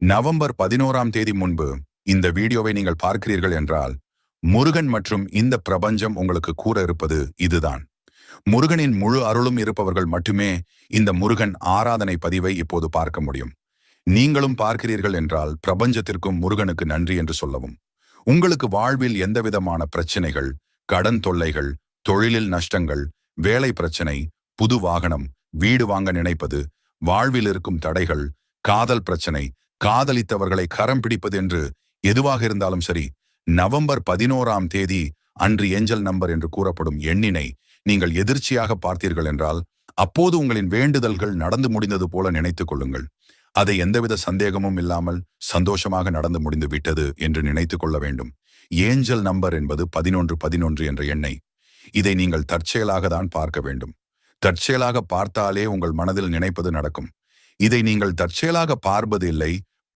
November 11ஆம் தேதி முன்பு இந்த வீடியோவை நீங்கள் பார்க்கிறீர்கள் என்றால் முருகன் மற்றும் இந்த பிரபஞ்சம் உங்களுக்கு கூற இருப்பது இதுதான். முருகனின் முழு அருளும் இருப்பவர்கள் மட்டுமே இந்த முருகன் ஆராதனை பதிவை இப்போது பார்க்க முடியும். நீங்களும் பார்க்கிறீர்கள் என்றால் பிரபஞ்சத்திற்கும் முருகனுக்கு நன்றி என்று சொல்லவும். உங்களுக்கு வாழ்வில் எந்தவிதமான பிரச்சனைகள், கடன் தொல்லைகள், தொழிலில் நஷ்டங்கள், வேலை பிரச்சனை, புது வாகனம், வீடு வாங்க நினைப்பது, வாழ்வில் இருக்கும் தடைகள், காதல் பிரச்சனை, காதலித்தவர்களை கரம் பிடிப்பது என்று எதுவாக இருந்தாலும் சரி, நவம்பர் 11ஆம் தேதி அன்று ஏஞ்சல் நம்பர் என்று கூறப்படும் எண்ணினை நீங்கள் எதிர்ச்சியாக பார்த்தீர்கள் என்றால் அப்போது உங்களின் வேண்டுதல்கள் நடந்து முடிந்தது போல நினைத்துக் கொள்ளுங்கள். அதை எந்தவித சந்தேகமும் இல்லாமல் சந்தோஷமாக நடந்து முடிந்து விட்டது என்று நினைத்துக் கொள்ள வேண்டும். ஏஞ்சல் நம்பர் என்பது 1111 என்ற எண்ணை. இதை நீங்கள் தற்செயலாக தான் பார்க்க வேண்டும். தற்செயலாக பார்த்தாலே உங்கள் மனதில் நினைப்பது நடக்கும். இதை நீங்கள் தற்செயலாக பார்ப்பது இல்லை,